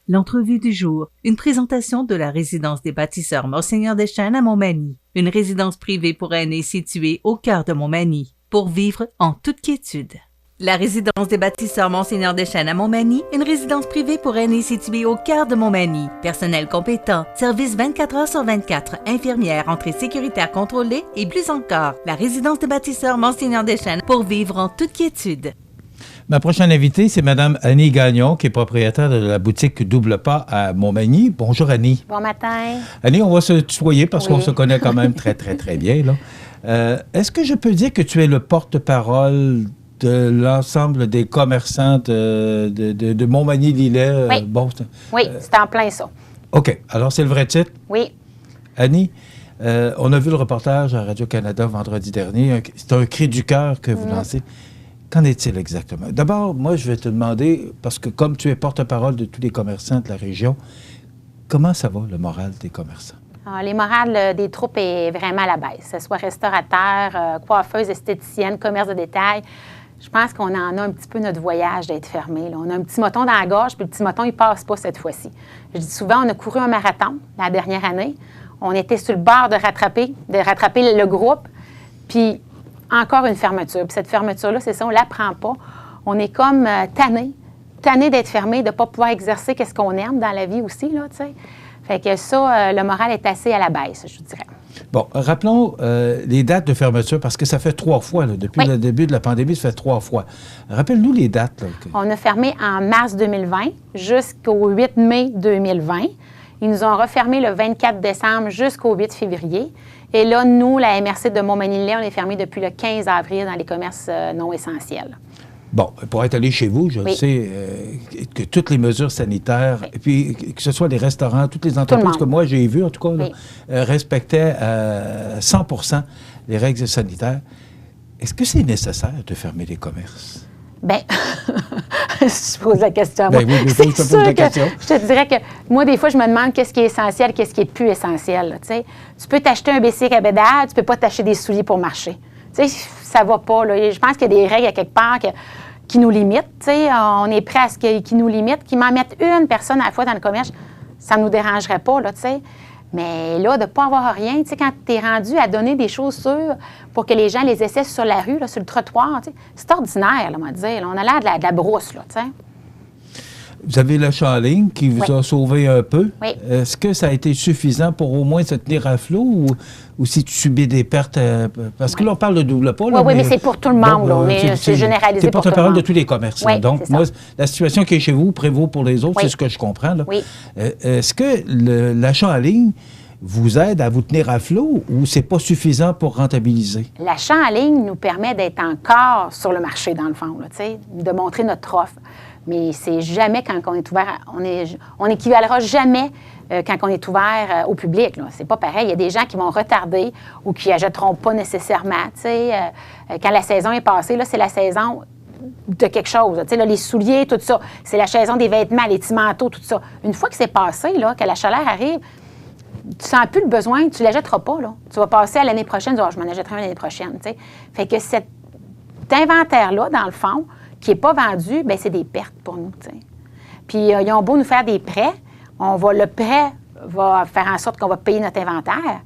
L'entrevue du jour, une présentation de la résidence des bâtisseurs Monseigneur Deschênes à Montmagny, une résidence privée pour aînés située au cœur de Montmagny, pour vivre en toute quiétude. La résidence des bâtisseurs Monseigneur Deschênes à Montmagny, une résidence privée pour aînés située au cœur de Montmagny. Personnel compétent, service 24 heures sur 24, infirmière, entrée sécuritaire contrôlée et plus encore. La résidence des bâtisseurs Monseigneur Deschênes pour vivre en toute quiétude. Ma prochaine invitée, c'est Mme Annie Gagnon, qui est propriétaire de la boutique Double Pas à Montmagny. Bonjour, Annie. Bon matin. Annie, on va se tutoyer parce qu'on se connaît quand même très, très, très bien, là. Est-ce que je peux dire que tu es le porte-parole de l'ensemble des commerçants de Montmagny-Lillet? Oui, oui, c'est en plein ça. OK. Alors, c'est le vrai titre? Oui. Annie, on a vu le reportage à Radio-Canada vendredi dernier. C'est un cri du cœur que vous lancez. Qu'en est-il exactement? D'abord, moi, je vais te demander, parce que comme tu es porte-parole de tous les commerçants de la région, comment ça va, le moral des commerçants? Alors, les morales des troupes est vraiment à la baisse. Que ce soit restaurateur, coiffeuse, esthéticienne, commerce de détail. Je pense qu'on en a un petit peu notre voyage d'être fermé. Là. On a un petit moton dans la gorge, puis le petit moton, il ne passe pas cette fois-ci. Je dis souvent, on a couru un marathon la dernière année. On était sur le bord de rattraper le groupe, puis encore une fermeture. Puis cette fermeture-là, c'est ça, on ne la prend pas. On est comme tanné d'être fermé, de ne pas pouvoir exercer ce qu'on aime dans la vie aussi, là, tu sais. Fait que ça, le moral est assez à la baisse, je dirais. Bon, rappelons les dates de fermeture, parce que ça fait 3 fois, là, depuis le début de la pandémie, ça fait 3 fois. Rappelle-nous les dates. Là, On a fermé en mars 2020 jusqu'au 8 mai 2020. Ils nous ont refermé le 24 décembre jusqu'au 8 février. Et là, nous, la MRC de Montmagny-Lillet, on est fermé depuis le 15 avril dans les commerces non essentiels. Bon, pour être allé chez vous, je sais que toutes les mesures sanitaires, et puis que ce soit les restaurants, toutes les entreprises que moi j'ai vues, en tout cas, là, respectaient à 100% les règles sanitaires. Est-ce que c'est nécessaire de fermer les commerces? Bien, je pose la question. Ben oui, je te pose la question. Je te dirais que moi, des fois, je me demande qu'est-ce qui est essentiel, qu'est-ce qui est plus essentiel. Tu sais, tu peux t'acheter un bicycle à bédard, tu peux pas t'acheter des souliers pour marcher. Tu sais, ça va pas. Là. Je pense qu'il y a des règles à quelque part qui nous limitent. Tu sais, on est prêt à ce qui nous limitent, qui m'en mettent une personne à la fois dans le commerce, ça ne nous dérangerait pas, là, tu sais. Mais là, de ne pas avoir rien, tu sais, quand tu es rendu à donner des chaussures pour que les gens les essaient sur la rue, là, sur le trottoir, tu sais, c'est ordinaire, là, on va dire. Là, on a l'air de la brousse, là, tu sais. Vous avez l'achat en ligne qui vous a sauvé un peu. Oui. Est-ce que ça a été suffisant pour au moins se tenir à flot ou si tu subis des pertes? Parce que là, on parle de double pas. Oui, mais c'est pour tout le monde. Bon, c'est généralisé c'est pour tout le monde. porte-parole de tous les commerçants. Oui, donc, moi, la situation qui est chez vous prévaut pour les autres, c'est ce que je comprends. Là. Oui. Est-ce que l'achat en ligne vous aide à vous tenir à flot ou c'est pas suffisant pour rentabiliser? L'achat en ligne nous permet d'être encore sur le marché, dans le fond, là, de montrer notre offre. Mais c'est jamais quand on est ouvert, on n'équivalera jamais quand on est ouvert au public. Là. C'est pas pareil. Il y a des gens qui vont retarder ou qui n'achèteront pas nécessairement. Quand la saison est passée, là, c'est la saison de quelque chose. Là, les souliers, tout ça. C'est la saison des vêtements, les petits manteaux, tout ça. Une fois que c'est passé, là, que la chaleur arrive, tu sens plus le besoin, tu ne l'achèteras pas. Là. Tu vas passer à l'année prochaine, tu vas dire, je m'en achèterai l'année prochaine. T'sais. Fait que cet inventaire-là, dans le fond, qui n'est pas vendu, bien, c'est des pertes pour nous. T'sais. Puis, ils ont beau nous faire des prêts, le prêt va faire en sorte qu'on va payer notre inventaire,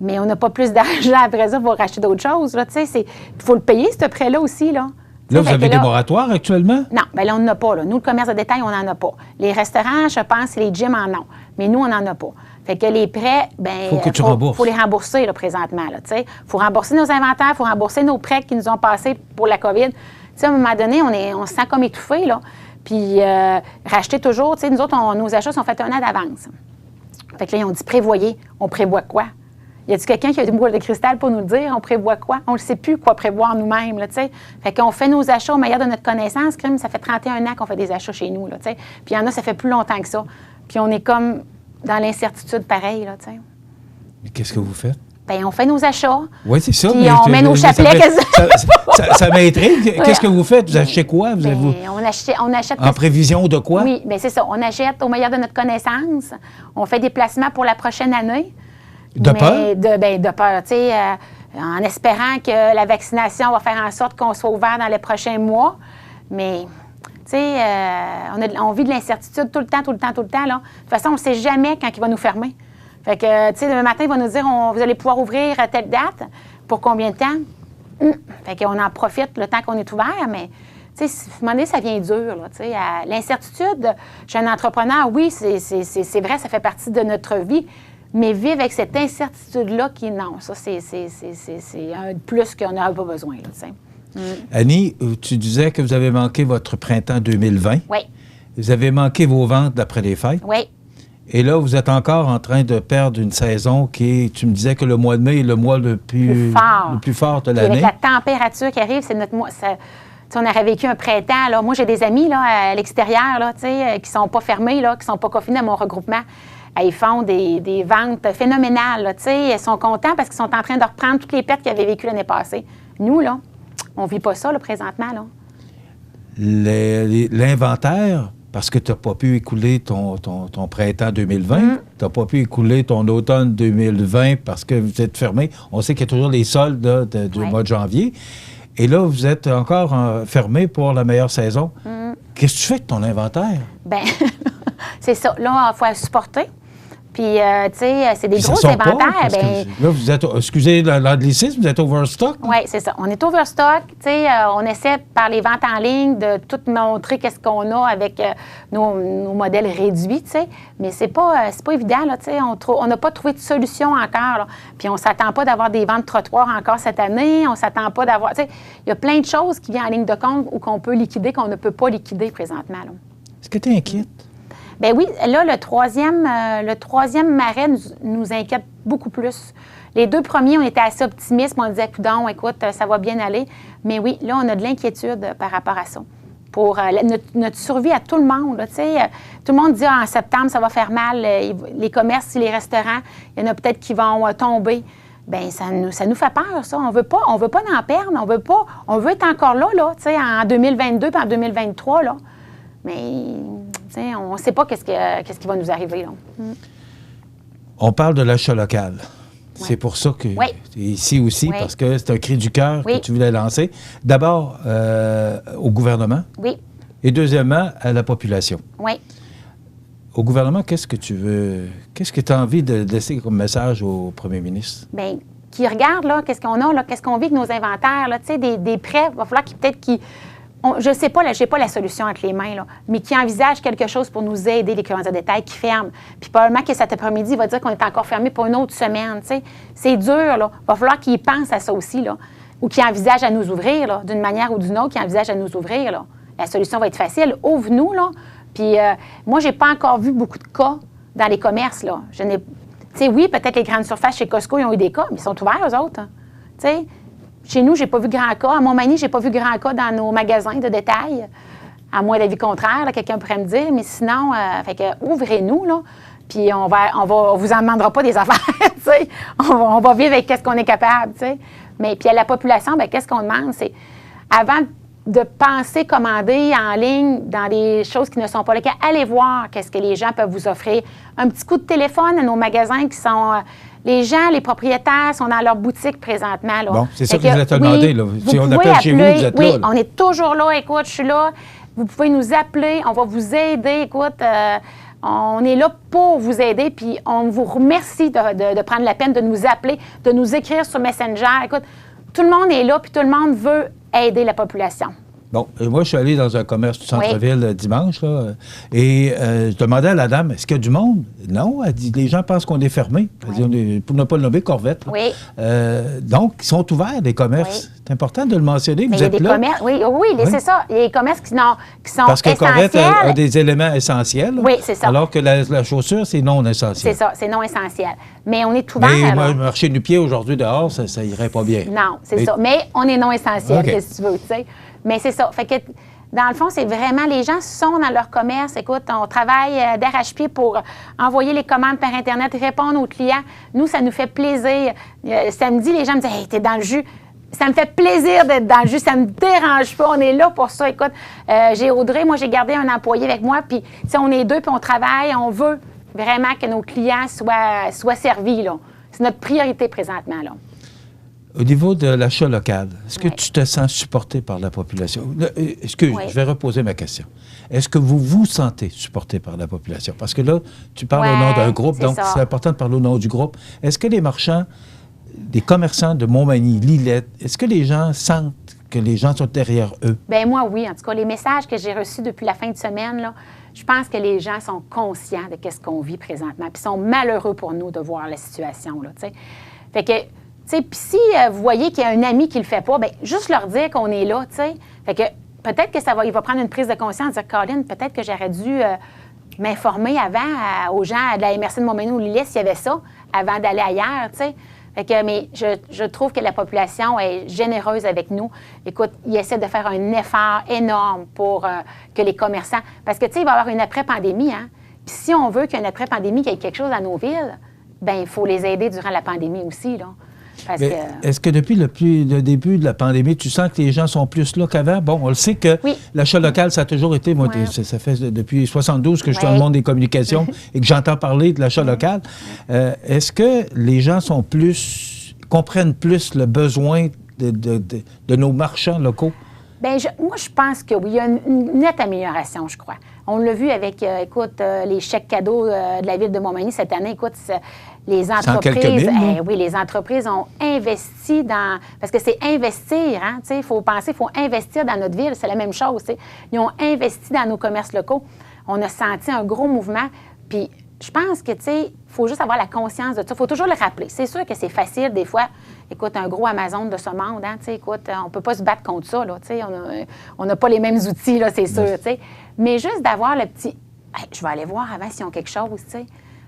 mais on n'a pas plus d'argent après ça pour racheter d'autres choses. Il faut le payer, ce prêt-là aussi. Là, vous avez des moratoires actuellement? Non, bien là, on n'en a pas. Là. Nous, le commerce de détail, on n'en a pas. Les restaurants, je pense, les gyms en ont. Mais nous, on n'en a pas. Fait que les prêts, bien, faut les rembourser là, présentement. Il faut rembourser nos inventaires, il faut rembourser nos prêts qui nous ont passés pour la COVID. T'sais, à un moment donné, on se sent comme étouffé, là. Puis, racheter toujours, nous autres, nos achats sont faits 1 an d'avance. Fait que là, ils ont dit, prévoyez. On prévoit quoi? Y a-t-il quelqu'un qui a une boule de cristal pour nous le dire? On prévoit quoi? On ne sait plus quoi prévoir nous-mêmes, là, tu sais. Fait qu'on fait nos achats au meilleur de notre connaissance. Crime, ça fait 31 ans qu'on fait des achats chez nous, là, tu sais. Puis, il y en a, ça fait plus longtemps que ça. Puis, on est comme dans l'incertitude pareil, là, tu sais. Mais qu'est-ce que vous faites? Bien, on fait nos achats. Oui, c'est ça. Puis on met nos chapelets. Ça m'intrigue. Qu'est-ce que vous faites? Vous achetez quoi? On achète. En prévision de quoi? Oui, bien, c'est ça. On achète au meilleur de notre connaissance. On fait des placements pour la prochaine année. De peur? De peur, tu sais, en espérant que la vaccination va faire en sorte qu'on soit ouvert dans les prochains mois. Mais Tu sais, on vit de l'incertitude tout le temps, là. De toute façon, on ne sait jamais quand il va nous fermer. Fait que, tu sais, demain matin, il va nous dire, vous allez pouvoir ouvrir à telle date. Pour combien de temps? Fait qu'on en profite le temps qu'on est ouvert, mais, tu sais, à un moment donné, ça vient dur, là. Tu sais, l'incertitude, chez un entrepreneur, oui, c'est vrai, ça fait partie de notre vie. Mais vivre avec cette incertitude-là, non, ça, c'est un plus qu'on n'a pas besoin, là, tu sais. Annie, tu disais que vous avez manqué votre printemps 2020. Oui. Vous avez manqué vos ventes d'après les fêtes. Oui. Et là, vous êtes encore en train de perdre une saison qui est, tu me disais que le mois de mai est le mois le plus fort de l'année. Avec la température qui arrive, c'est notre mois. On aurait vécu un printemps. Là. Moi, j'ai des amis là, à l'extérieur là, qui ne sont pas fermés, là, qui ne sont pas confinés à mon regroupement. Ils font des ventes phénoménales. Là, ils sont contents parce qu'ils sont en train de reprendre toutes les pertes qu'ils avaient vécues l'année passée. Nous, là, on ne vit pas ça là, présentement. Là. L'inventaire, parce que tu n'as pas pu écouler ton printemps 2020, tu n'as pas pu écouler ton automne 2020 parce que vous êtes fermé. On sait qu'il y a toujours les soldes là, du mois de janvier. Et là, vous êtes encore fermé pour la meilleure saison. Qu'est-ce que tu fais de ton inventaire? Bien, c'est ça. Là, il faut la supporter. Puis, tu sais, c'est des gros inventaires. Là, vous êtes, excusez l'anglicisme, vous êtes overstock? Oui, c'est ça. On est overstock. Tu sais, on essaie, par les ventes en ligne, de tout montrer qu'est-ce qu'on a avec nos modèles réduits, tu sais. Mais c'est pas évident, là, tu sais. On n'a pas trouvé de solution encore, là. Puis, on ne s'attend pas d'avoir des ventes trottoirs encore cette année. On ne s'attend pas d'avoir... Tu sais, il y a plein de choses qui viennent en ligne de compte ou qu'on peut liquider, qu'on ne peut pas liquider présentement, là. Est-ce que tu es inquiète? Bien oui, là, le troisième marais nous inquiète beaucoup plus. Les 2 premiers, on était assez optimistes. On disait, coudonc, écoute, ça va bien aller. Mais oui, là, on a de l'inquiétude par rapport à ça. Pour notre survie à tout le monde. Là, tout le monde dit, en septembre, ça va faire mal. Les commerces, les restaurants, il y en a peut-être qui vont tomber. Bien, ça nous fait peur, ça. On veut pas en perdre. On veut être encore là, en 2022 et en 2023, là. Mais on ne sait pas qu'est-ce qui va nous arriver. Là. On parle de l'achat local. Oui. C'est pour ça que tu es ici aussi, parce que c'est un cri du cœur que tu voulais lancer. D'abord, au gouvernement. Oui. Et deuxièmement, à la population. Oui. Au gouvernement, qu'est-ce que tu as envie de laisser comme message au premier ministre? Bien, qui regarde, là, qu'est-ce qu'on a, là, qu'est-ce qu'on vit avec nos inventaires, là, des prêts, il va falloir peut-être je ne sais pas, je n'ai pas la solution entre les mains, là, mais qui envisage quelque chose pour nous aider, les commerces de détail qui ferment. Puis probablement que cet après-midi, il va dire qu'on est encore fermé pour une autre semaine. T'sais. C'est dur, là. Il va falloir qu'ils pensent à ça aussi, là. Ou qu'ils envisagent à nous ouvrir, là, d'une manière ou d'une autre, qu'ils envisagent à nous ouvrir, là. La solution va être facile. Ouvre-nous, là. Puis moi, je n'ai pas encore vu beaucoup de cas dans les commerces, là. Oui, peut-être les grandes surfaces chez Costco, ils ont eu des cas, mais ils sont ouverts, eux autres. Hein. Chez nous, je n'ai pas vu grand cas. À Montmagny, je n'ai pas vu grand cas dans nos magasins de détail. À moins d'avis contraire, là, quelqu'un pourrait me dire. Mais sinon, ouvrez-nous, là. Puis on vous en demandera pas des affaires, tu sais. On va vivre avec ce qu'on est capable, tu sais. Mais puis à la population, bien, qu'est-ce qu'on demande? C'est avant de penser commander en ligne dans des choses qui ne sont pas le cas, allez voir qu'est-ce que les gens peuvent vous offrir. Un petit coup de téléphone à nos magasins qui sont... les gens, les propriétaires sont dans leur boutique présentement. Là. Bon, c'est ça que je voulais te demander. Là. Si on appelle chez vous, vous êtes là. Oui, on est toujours là. Écoute, je suis là. Vous pouvez nous appeler. On va vous aider. Écoute, on est là pour vous aider. Puis on vous remercie de prendre la peine de nous appeler, de nous écrire sur Messenger. Écoute, tout le monde est là, puis tout le monde veut aider la population. Bon, moi, je suis allé dans un commerce du centre-ville dimanche, là, et je demandais à la dame, est-ce qu'il y a du monde? Non, elle dit, les gens pensent qu'on est fermé. Elle dit, pour ne pas le nommer, Corvette. Oui. Donc, ils sont ouverts, les commerces. C'est important de le mentionner. Mais vous êtes là. Oui, c'est ça. Il y a des commerces qui sont parce que essentiels. Corvette a des éléments essentiels. Oui, c'est ça. Alors que la chaussure, c'est non essentiel. C'est ça, c'est non essentiel. Mais on est ouvert. Mais moi, marcher nu pied aujourd'hui dehors, ça irait pas bien. Non, c'est ça. Mais on est non essentiel, qu'est-ce que tu veux, tu sais. Mais c'est ça. Fait que, dans le fond, c'est vraiment, les gens sont dans leur commerce. Écoute, on travaille d'arrache-pied pour envoyer les commandes par Internet, répondre aux clients. Nous, ça nous fait plaisir. Samedi, les gens me disent, hey, t'es dans le jus. Ça me fait plaisir d'être dans le jus. Ça me dérange pas. On est là pour ça. Écoute, j'ai Audrey, moi, j'ai gardé un employé avec moi. Puis, tu sais, on est deux, puis on travaille. On veut vraiment que nos clients soient servis, là. C'est notre priorité présentement, là. Au niveau de l'achat local, est-ce que tu te sens supporté par la population? Je vais reposer ma question. Est-ce que vous vous sentez supporté par la population? Parce que là, tu parles au nom d'un groupe, donc c'est important de parler au nom du groupe. Est-ce que les marchands, des commerçants de Montmagny, Lillette, est-ce que les gens sentent que les gens sont derrière eux? Bien, moi, oui. En tout cas, les messages que j'ai reçus depuis la fin de semaine, là, je pense que les gens sont conscients de ce qu'on vit présentement, puis sont malheureux pour nous de voir la situation, là, tu sais. Fait que... Puis si vous voyez qu'il y a un ami qui ne le fait pas, bien, juste leur dire qu'on est là, tu sais. Fait que peut-être que il va prendre une prise de conscience, dire, Colin, peut-être que j'aurais dû m'informer avant aux gens de la MRC de Montmagny ou Lillette s'il y avait ça, avant d'aller ailleurs, tu sais. Fait que, mais je trouve que la population est généreuse avec nous. Écoute, ils essaient de faire un effort énorme pour que les commerçants... Parce que, tu sais, il va y avoir une après-pandémie, hein. Puis si on veut qu'il y ait une après-pandémie, qu'il y ait quelque chose dans nos villes, bien, il faut les aider durant la pandémie aussi, là. Est-ce que depuis le début de la pandémie, tu sens que les gens sont plus là qu'avant? Bon, on le sait que l'achat local, ça a toujours été, moi, ça fait depuis 72 que je suis dans le monde des communications et que j'entends parler de l'achat local. Est-ce que les gens comprennent plus le besoin de nos marchands locaux? Bien, moi, je pense que oui, il y a une nette amélioration, je crois. On l'a vu avec, les chèques cadeaux de la Ville de Montmagny cette année. Écoute, les entreprises, les entreprises ont investi dans... Parce que c'est investir, hein, tu sais, il faut penser, il faut investir dans notre ville, c'est la même chose, tu sais. Ils ont investi dans nos commerces locaux. On a senti un gros mouvement, puis je pense que, tu sais, il faut juste avoir la conscience de ça. Il faut toujours le rappeler. C'est sûr que c'est facile, des fois, écoute, un gros Amazon de ce monde, hein, tu sais, écoute, on ne peut pas se battre contre ça, là, tu sais, on n'a pas les mêmes outils, là, c'est sûr, tu sais. Mais juste d'avoir le petit... Hey, je vais aller voir avant s'ils ont quelque chose, tu sais,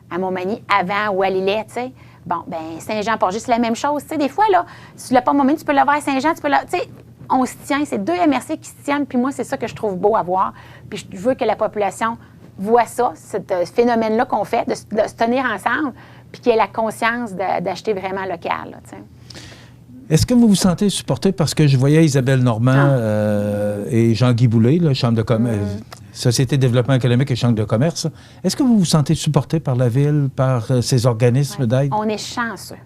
à Montmagny, avant ou à Lillette, tu sais. Bon, bien, Saint-Jean-Port-Jus, c'est la même chose, tu sais. Des fois, là, si tu l'as pas à Montmagny, tu peux l'avoir à Saint-Jean, tu peux l'avoir... Tu sais, on se tient, c'est deux MRC qui se tiennent, puis moi, c'est ça que je trouve beau à voir. Puis je veux que la population voit ça, ce phénomène-là qu'on fait, de se tenir ensemble, puis qu'il y ait la conscience d'acheter vraiment local, là, tu sais. Est-ce que vous vous sentez supporté? Parce que je voyais Isabelle Normand et Jean-Guy Boulay, là, Chambre de commerce, Société de développement économique et Chambre de commerce. Est-ce que vous vous sentez supporté par la Ville, par ces organismes d'aide? On est chanceux.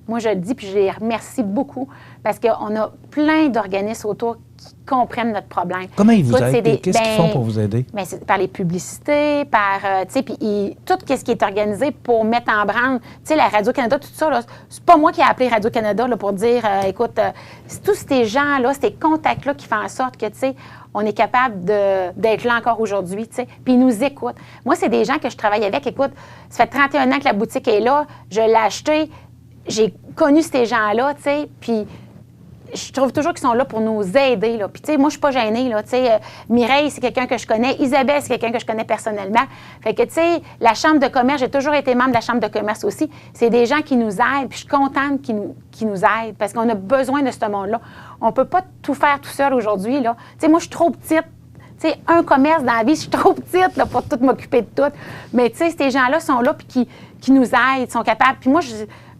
Moi, je le dis, puis je les remercie beaucoup, parce qu'on a plein d'organismes autour qui comprennent notre problème. Comment ils vous aident? Qu'est-ce qu'ils font pour vous aider? Bien, c'est par les publicités, par, tu sais, puis tout ce qui est organisé pour mettre en branle, tu sais, la Radio-Canada, tout ça, là, c'est pas moi qui ai appelé Radio-Canada, là, pour dire, écoute, c'est tous ces gens-là, ces contacts-là qui font en sorte que, tu sais, on est capable d'être là encore aujourd'hui, tu sais, puis ils nous écoutent. Moi, c'est des gens que je travaille avec. Écoute, ça fait 31 ans que la boutique est là, je l'ai achetée, j'ai connu ces gens-là, tu sais, puis je trouve toujours qu'ils sont là pour nous aider, là. Puis, tu sais, moi, je suis pas gênée, là, tu sais. Mireille, c'est quelqu'un que je connais. Isabelle, c'est quelqu'un que je connais personnellement. Fait que, tu sais, la Chambre de commerce, j'ai toujours été membre de la Chambre de commerce aussi. C'est des gens qui nous aident, puis je suis contente qu'ils nous aident, parce qu'on a besoin de ce monde-là. On peut pas tout faire tout seul aujourd'hui, là. Tu sais, moi, je suis trop petite. Tu sais, un commerce dans la vie, je suis trop petite, là, pour tout m'occuper de tout. Mais, tu sais, ces gens-là sont là, puis qui nous aident, sont capables. Puis moi,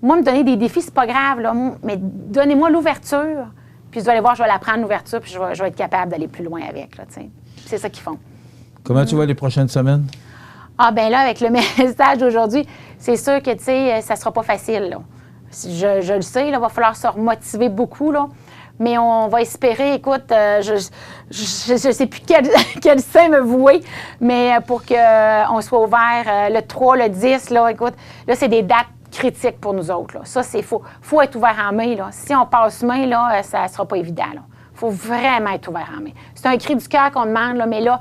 me donner des défis, c'est pas grave, là, mais donnez-moi l'ouverture, puis vous allez voir, je vais la prendre, l'ouverture, puis je vais être capable d'aller plus loin avec, là, tu sais. C'est ça qu'ils font. Comment tu vois les prochaines semaines? Ah, bien là, avec le message d'aujourd'hui, c'est sûr que, tu sais, ça sera pas facile, là. Je le sais, là, il va falloir se remotiver beaucoup, là. Mais on va espérer, écoute, je sais plus quel sein me vouer, mais pour qu'on soit ouvert le 3, le 10, là, écoute, là, c'est des dates critiques pour nous autres, là. Ça, c'est faux. Il faut être ouvert en mai, là. Si on passe mai, là, ça ne sera pas évident, là. Il faut vraiment être ouvert en mai. C'est un cri du cœur qu'on demande, là, mais là,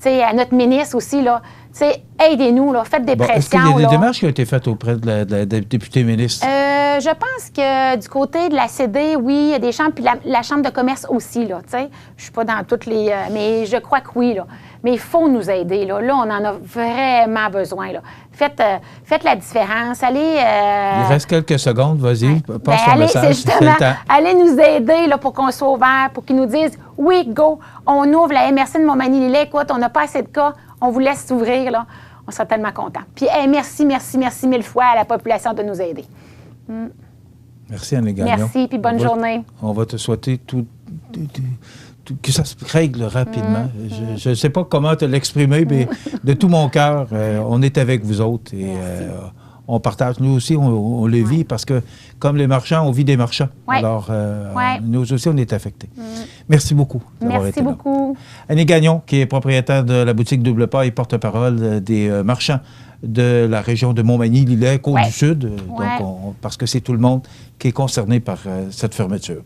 tu sais, à notre ministre aussi, là, tu sais, aidez-nous, là, faites des pressions. Est-ce qu'il y a des démarches qui ont été faites auprès de la députée ministre? Je pense que du côté de la CD, oui, il y a des chambres, puis la Chambre de commerce aussi, là, tu sais. Je suis pas dans toutes les... mais je crois que oui, là. Mais il faut nous aider, là. Là, on en a vraiment besoin, là. Faites la différence. Allez... Il reste quelques secondes, vas-y, passe ton message. C'est justement, allez nous aider, là, pour qu'on soit ouvert, pour qu'ils nous disent, oui, go, on ouvre la MRC de Montmagny-Lillette, écoute, on n'a pas assez de cas, on vous laisse s'ouvrir, là. On sera tellement contents. Puis, merci mille fois à la population de nous aider. Merci, Anne Gagnon. Merci, puis bonne journée. On va te souhaiter que ça se règle rapidement. Je ne sais pas comment te l'exprimer, mais de tout mon cœur, on est avec vous autres et on partage. Nous aussi, on le vit parce que, comme les marchands, on vit des marchands. Alors, nous aussi, on est affectés. Merci beaucoup d'avoir été là. Merci beaucoup. Annie Gagnon, qui est propriétaire de la boutique Double Pas et porte-parole des marchands de la région de Montmagny, Lillet, Côte-du-Sud, parce que c'est tout le monde qui est concerné par cette fermeture.